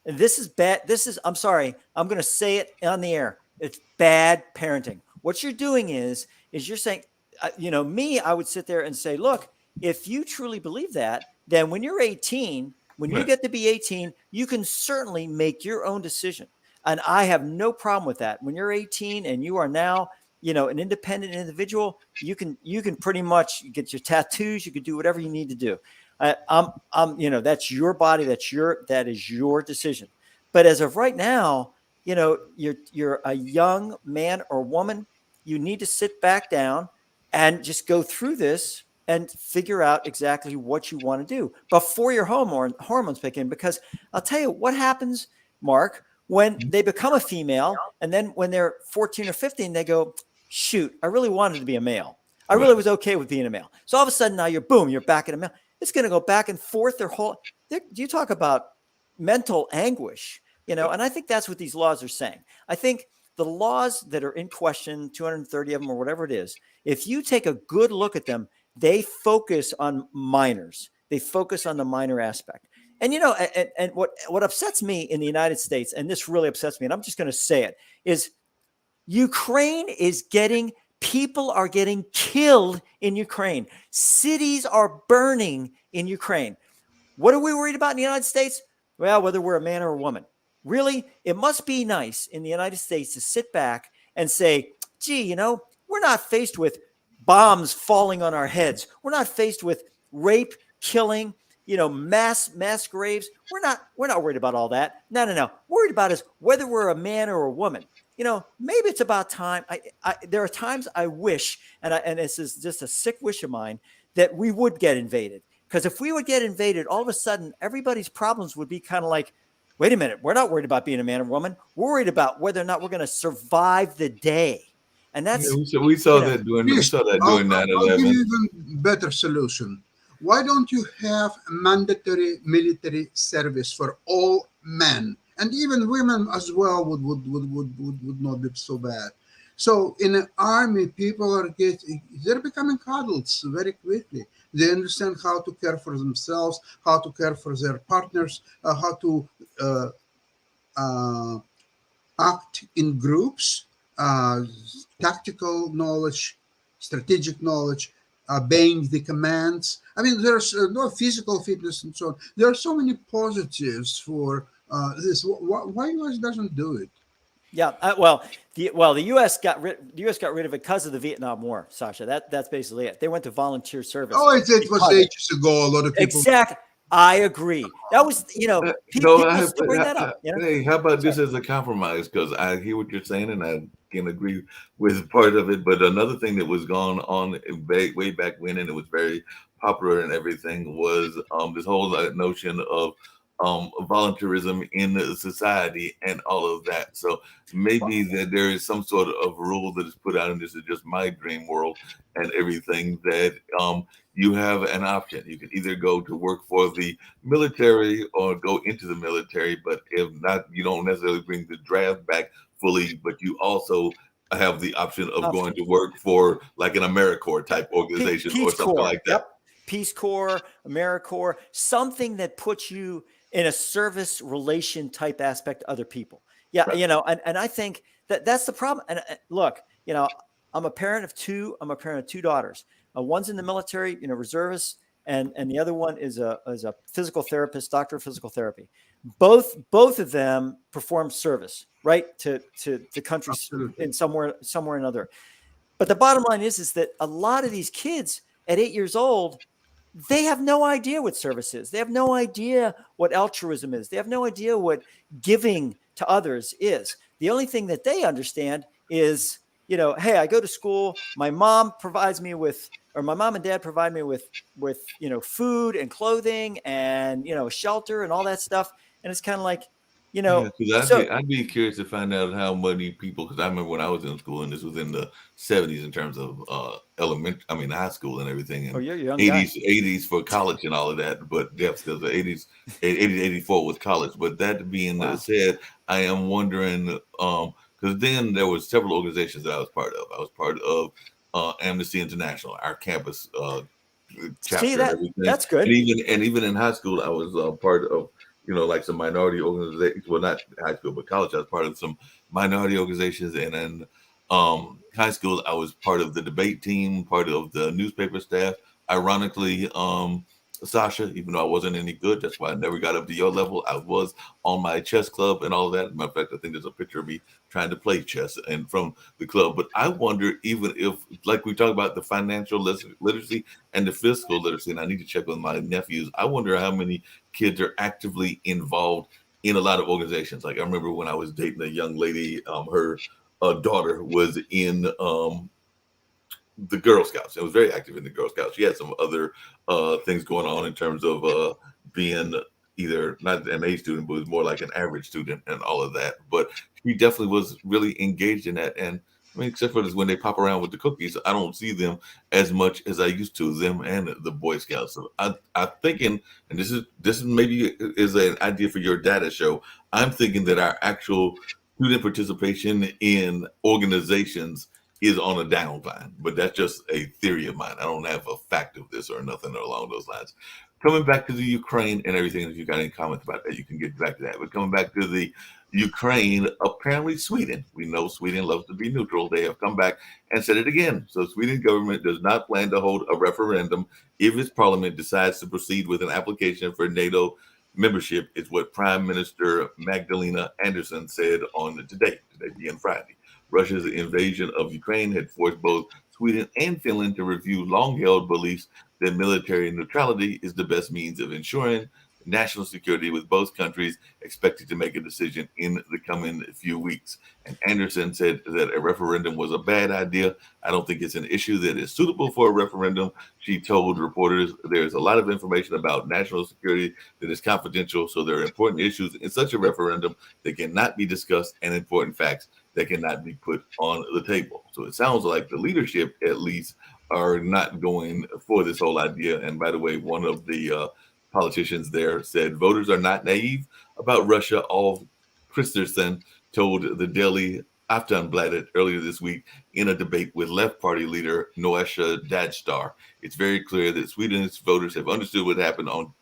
And this is bad. I'm sorry, I'm going to say it on the air. It's bad parenting. What you're doing is you're saying, I would sit there and say, look, if you truly believe that, then when you're 18, when you Right. get to be 18, you can certainly make your own decision. And I have no problem with that. When you're 18 and you are now, an independent individual, you can pretty much get your tattoos. You can do whatever you need to do. That's your body. That is your decision. But as of right now, you're a young man or woman. You need to sit back down and just go through this and figure out exactly what you want to do before your hormones kick in. Because I'll tell you what happens, Mark, when they become a female, and then when they're 14 or 15, they go, shoot, I really wanted to be a male. I really was okay with being a male. So all of a sudden now you're back in a male. It's going to go back and forth you talk about mental anguish, and I think that's what these laws are saying. I think the laws that are in question, 230 of them or whatever it is, if you take a good look at them, they focus on minors. They focus on the minor aspect. And, and what upsets me in the United States, and this really upsets me, and I'm just going to say it, is people are getting killed in Ukraine. Cities are burning in Ukraine. What are we worried about in the United States? Well, whether we're a man or a woman. Really, it must be nice in the United States to sit back and say, gee, we're not faced with bombs falling on our heads. We're not faced with rape, killing, mass graves. We're not worried about all that. No. Worried about is whether we're a man or a woman. Maybe it's about time. There are times I wish, and this is just a sick wish of mine, that we would get invaded. Because if we would get invaded, all of a sudden, everybody's problems would be kind of like, wait a minute, we're not worried about being a man or woman. We're worried about whether or not we're going to survive the day. And that's we saw that during 9/11. I'll give you even better solution. Why don't you have mandatory military service for all men, and even women as well would not be so bad. So in the army, people they're becoming adults very quickly. They understand how to care for themselves, how to care for their partners, how to act in groups, tactical knowledge, strategic knowledge, obeying the commands. I mean, there's no physical fitness and so on. There are so many positives for this. Why U.S. doesn't do it? Yeah, the U.S. got rid of it because of the Vietnam War, Sasha. That's basically it. They went to volunteer service. Oh, it was ages ago. A lot of people. Exactly. I agree. That was, people still bring that up. Hey, how about this as a compromise? Because I hear what you're saying, and I can agree with part of it. But another thing that was going on way back when, and it was very popular and everything, was this whole notion of volunteerism in society and all of that. So maybe that there is some sort of rule that is put out, and this is just my dream world and everything, that you have an option. You can either go to work for the military or go into the military, but if not, you don't necessarily bring the draft back fully, but you also have the option of going to work for like an AmeriCorps type organization or something like that. Yep. Peace Corps, AmeriCorps, something that puts you in a service relation type aspect to other people. Yeah. Right. And I think that's the problem. And look, I'm a parent of two daughters. One's in the military, reservist, and the other one is a physical therapist, doctor of physical therapy. Both of them perform service, right, to countries Absolutely. In somewhere or another. But the bottom line is that a lot of these kids at 8 years old, they have no idea what service is. They have no idea what altruism is. They have no idea what giving to others is. The only thing that they understand is, hey, I go to school. My mom provides me with, or my mom and dad provide me with food and clothing and, shelter and all that stuff. And it's kind of like, I'd be curious to find out how many people, because I remember when I was in school, and this was in the 70s in terms of high school and everything, and you're young 80s for college and all of that. But still the 80s, 80 84 was college. But that being said, I am wondering, because then there was several organizations that I was part of. I was part of Amnesty International, our campus chapter. See, that's good. And even in high school, I was part of like some minority organizations. Well, not high school, but college. I was part of some minority organizations, and then high school, I was part of the debate team, part of the newspaper staff. Ironically, Sasha, even though I wasn't any good, that's why I never got up to your level. I was on my chess club and all of that. Matter of fact, I think there's a picture of me trying to play chess and from the club. But I wonder, even if, like we talk about the financial literacy and the fiscal literacy, and I need to check with my nephews, I wonder how many kids are actively involved in a lot of organizations. Like I remember when I was dating a young lady, her daughter was in the Girl Scouts. I was very active in the Girl Scouts. She had some other things going on in terms of being either not an A student, but was more like an average student and all of that. But she definitely was really engaged in that. And I mean, except for this, when they pop around with the cookies, I don't see them as much as I used to, them and the Boy Scouts. So I'm thinking, and this is maybe is an idea for your data show. I'm thinking that our actual student participation in organizations is on a downcline, but that's just a theory of mine. I don't have a fact of this or nothing along those lines. Coming back to the Ukraine and everything, if you got any comments about that, you can get back to that. But coming back to the Ukraine, apparently Sweden, we know Sweden loves to be neutral. They have come back and said it again. So Sweden government does not plan to hold a referendum if its parliament decides to proceed with an application for NATO membership, is what Prime Minister Magdalena Andersson said on today being Friday. Russia's invasion of Ukraine had forced both Sweden and Finland to review long-held beliefs that military neutrality is the best means of ensuring national security, with both countries expected to make a decision in the coming few weeks. And Anderson said that a referendum was a bad idea. I don't think it's an issue that is suitable for a referendum. She told reporters there's a lot of information about national security that is confidential, so there are important issues in such a referendum that cannot be discussed and important facts that cannot be put on the table. So it sounds like the leadership, at least, are not going for this whole idea. And by the way, one of the politicians there said voters are not naive about Russia. All Christensen told the Daily Aftonbladet earlier this week in a debate with Left Party leader Noesha Dagstar. It's very clear that Sweden's voters have understood what happened on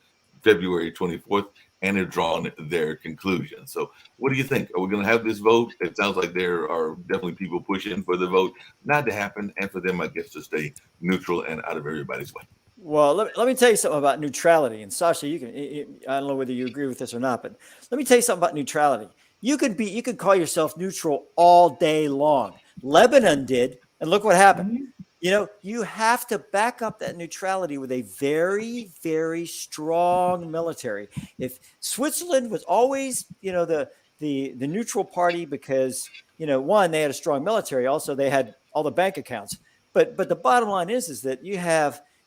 February 24th and have drawn their conclusion. So what do you think? Are we going to have this vote? It sounds like there are definitely people pushing for the vote not to happen, and for them, I guess, to stay neutral and out of everybody's way. Well, let me tell you something about neutrality. And Sasha, I don't know whether you agree with this or not, but let me tell you something about neutrality. You could call yourself neutral all day long. Lebanon did, and look what happened. You have to back up that neutrality with a very, very strong military. If Switzerland was always, the neutral party because, one, they had a strong military. Also, they had all the bank accounts. But the bottom line is that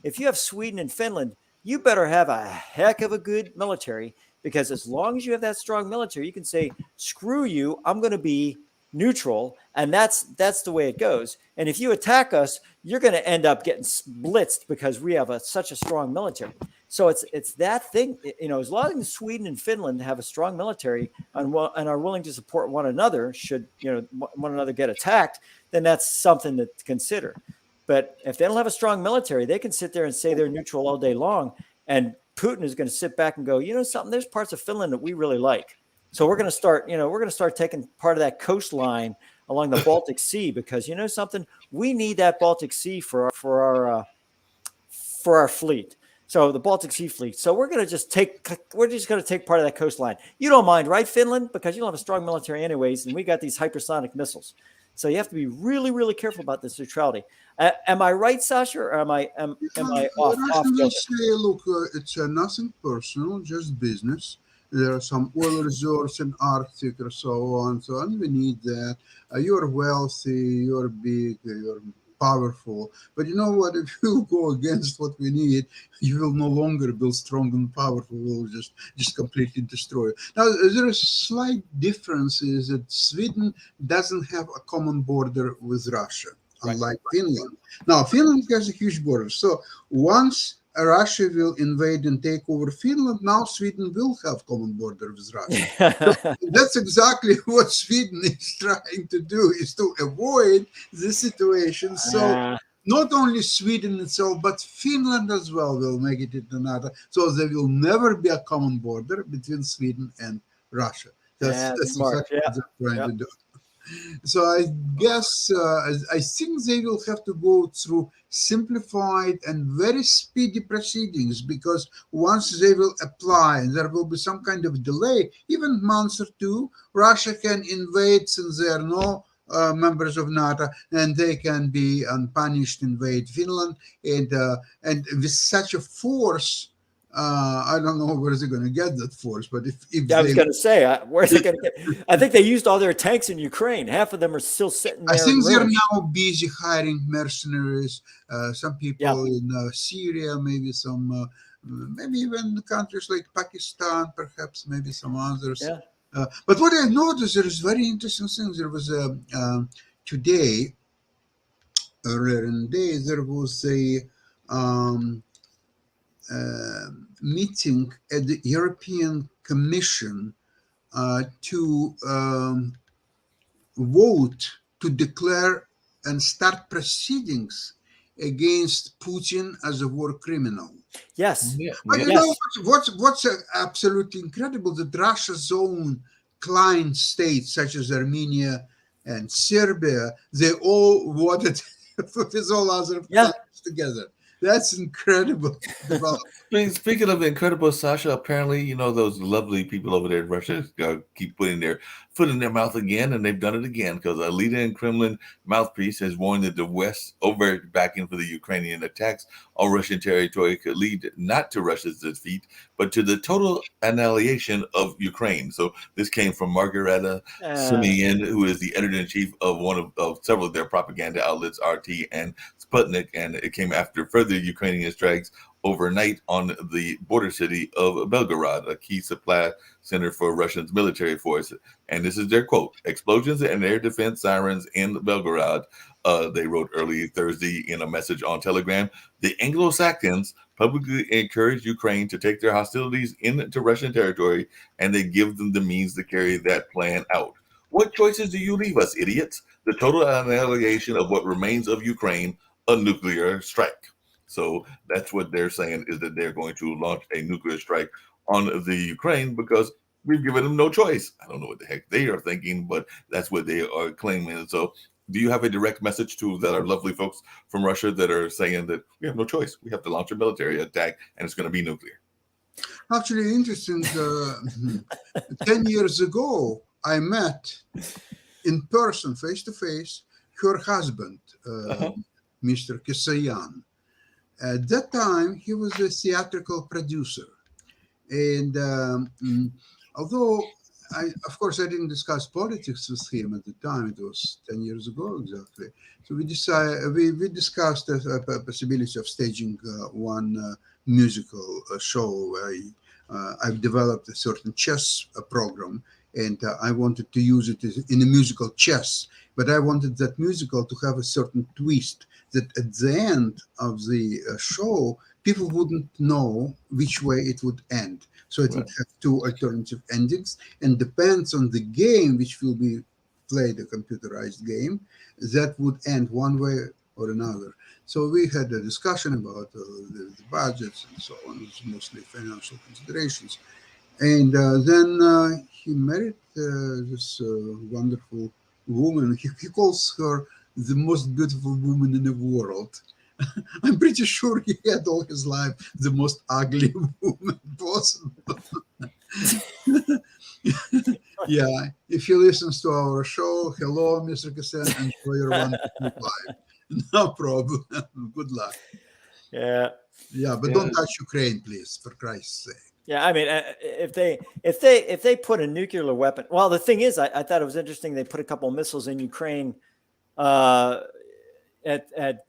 if you have Sweden and Finland, you better have a heck of a good military, because as long as you have that strong military, you can say, screw you, I'm going to be neutral. And that's the way it goes. And if you attack us, you're going to end up getting blitzed because we have such a strong military. So it's that thing, as long as Sweden and Finland have a strong military and are willing to support one another, should, one another get attacked, then that's something to consider. But if they don't have a strong military, they can sit there and say they're neutral all day long. And Putin is going to sit back and go, something, there's parts of Finland that we really like. So we're going to start taking part of that coastline along the Baltic Sea, because something, we need that Baltic Sea for our fleet. So the Baltic Sea fleet. So we're just going to take part of that coastline. You don't mind, right, Finland? Because you don't have a strong military anyways, and we got these hypersonic missiles. So you have to be really, really careful about this neutrality. Am I right, Sasha, or am I off? Say, look, it's nothing personal, just business. There are some oil reserves in Arctic or so on. We need that. You're wealthy, you're big, you're powerful. But you know what? If you go against what we need, you will no longer be strong and powerful. We'll just completely destroy it. Now, there is a slight difference is that Sweden doesn't have a common border with Russia, unlike Finland. Now, Finland has a huge border. So once Russia will invade and take over Finland, now Sweden will have common border with Russia. So that's exactly what Sweden is trying to do, is to avoid this situation. So not only Sweden itself, but Finland as well will make it into NATO. So there will never be a common border between Sweden and Russia. That's smart. exactly what they're trying Yeah. to do. So I guess I think they will have to go through simplified and very speedy proceedings, because once they will apply and there will be some kind of delay, even months or two, Russia can invade since they are no members of NATO, and they can be unpunished invade Finland, and with such a force. I don't know where they're going to get that force, but if I was they going to say, where's it going to get? I think they used all their tanks in Ukraine. Half of them are still sitting there. I think in they're ruins. now busy hiring mercenaries, some people in Syria, maybe some, maybe even countries like Pakistan, perhaps, maybe some others. Yeah. But what I noticed, there is very interesting things. There was today, earlier in the day, there was a meeting at the European Commission to vote to declare and start proceedings against Putin as a war criminal. Yes. Yeah, But yeah. you know what's absolutely incredible, that Russia's own client states such as Armenia and Serbia, they all voted with all other countries together. That's incredible development. Speaking of incredible, Sasha, apparently, you know, those lovely people over there in Russia keep putting their foot in their mouth again, and they've done it again, because a leader in Kremlin mouthpiece has warned that the West's overt backing for the Ukrainian attacks on Russian territory could lead not to Russia's defeat, but to the total annihilation of Ukraine. So this came from Margareta Simeon, who is the editor-in-chief of one of several of their propaganda outlets, RT and Sputnik, and it came after further Ukrainian strikes overnight on the border city of Belgorod, a key supply center for Russia's military force. And this is their quote: "Explosions and air defense sirens in Belgorod," they wrote early Thursday in a message on Telegram. "The Anglo-Saxons publicly encourage Ukraine to take their hostilities into Russian territory, and they give them the means to carry that plan out. What choices do you leave us, idiots? The total annihilation of what remains of Ukraine, a nuclear strike." So that's what they're saying, is that they're going to launch a nuclear strike on the Ukraine because we've given them no choice. I don't know what the heck they are thinking, but that's what they are claiming. And so do you have a direct message to that our lovely folks from Russia that are saying that we have no choice? We have to launch a military attack and it's going to be nuclear. Actually, interesting. 10 years ago, I met in person, face to face, her husband, Mr. Kisayan. At that time, he was a theatrical producer. And although, of course, I didn't discuss politics with him at the time, it was 10 years ago exactly. So we discussed the possibility of staging one musical show. I've developed a certain chess program, and I wanted to use it in a musical chess. But I wanted that musical to have a certain twist, that at the end of the show, people wouldn't know which way it would end. So it would have two alternative endings, and depends on the game, which will be played, a computerized game, that would end one way or another. So we had a discussion about the budgets and so on. It's mostly financial considerations. And then he married this wonderful woman. He calls her the most beautiful woman in the world. I'm pretty sure he had all his life the most ugly woman possible. Yeah, if he listens to our show, hello, Mr. Kassan, enjoy your wonderful life. No problem. Good luck. Yeah. Yeah, but don't touch Ukraine, please, for Christ's sake. Yeah, I mean, if they put a nuclear weapon, well, the thing is, I thought it was interesting. They put a couple of missiles in Ukraine at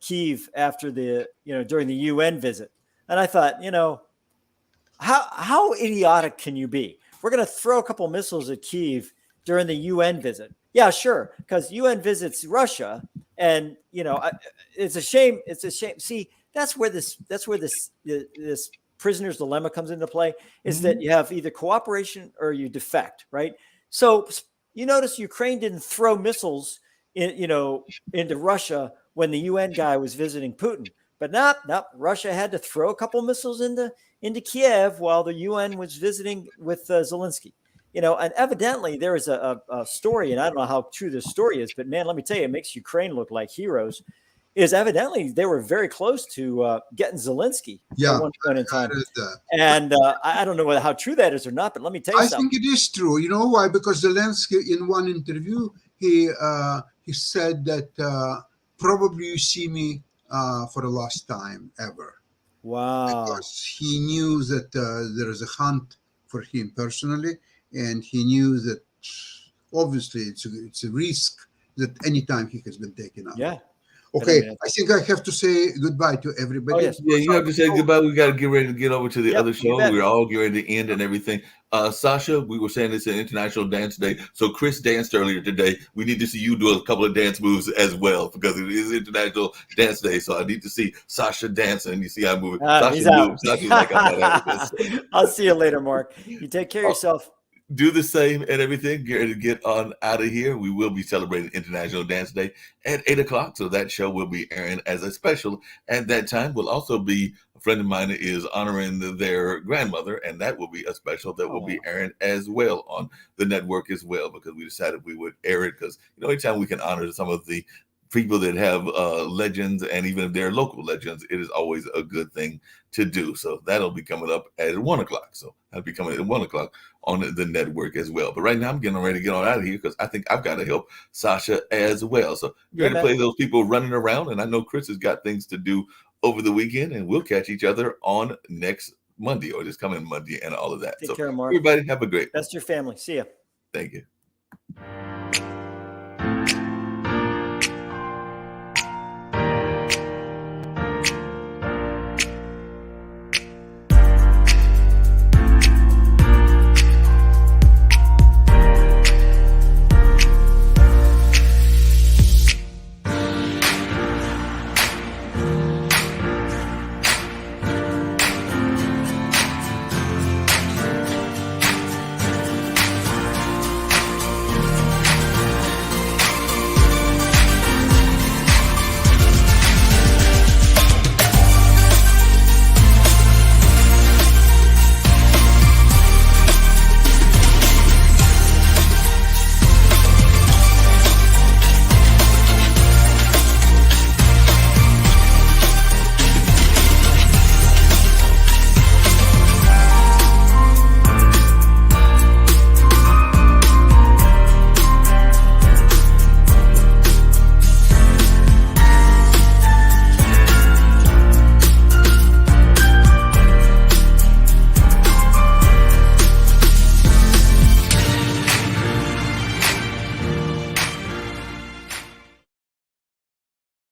Kyiv after during the UN visit, and I thought, how idiotic can you be? We're going to throw a couple of missiles at Kyiv during the UN visit. Yeah, sure, because UN visits Russia, and it's a shame. It's a shame. See, that's where this prisoner's dilemma comes into play, is that you have either cooperation or you defect, right? So you notice Ukraine didn't throw missiles into Russia when the UN guy was visiting Putin. But nope. Russia had to throw a couple missiles into Kiev while the UN was visiting with Zelensky. And evidently there is a story, and I don't know how true this story is, but man, let me tell you, it makes Ukraine look like heroes. Is evidently they were very close to getting Zelensky at one point in time. And I don't know how true that is or not, but let me tell you something. I think it is true. You know why? Because Zelensky, in one interview, he said that probably you see me for the last time ever. Wow. Because he knew that there is a hunt for him personally, and he knew that obviously it's a risk that anytime he has been taken out. Yeah. Okay, I think I have to say goodbye to everybody. Oh, yes. Yeah, you have to say goodbye. We got to get ready to get over to the other show. We're all getting ready to end and everything. Sasha, we were saying it's an International Dance Day. So Chris danced earlier today. We need to see you do a couple of dance moves as well because it is International Dance Day. So I need to see Sasha dancing. You see how I'm moving. He's Sasha out. moves. Sasha's like, I'm not having this. I'll see you later, Mark. You take care of yourself. Do the same and everything. Get ready to get on out of here. We will be celebrating International Dance Day at 8 o'clock. So that show will be airing as a special. At that time will also be a friend of mine is honoring their grandmother, and that will be a special that will be airing as well on the network as well, because we decided we would air it because, anytime we can honor some of the people that have legends, and even if they're local legends, it is always a good thing to do. So that'll be coming up at 1 o'clock. So that'll be coming at 1 o'clock on the network as well. But right now I'm getting ready to get on out of here because I think I've got to help Sasha as well. So you're ready to play those people running around. And I know Chris has got things to do over the weekend, and we'll catch each other on next Monday or this coming Monday and all of that. Take care, Mark. Everybody have a great Best your family. See ya. Thank you.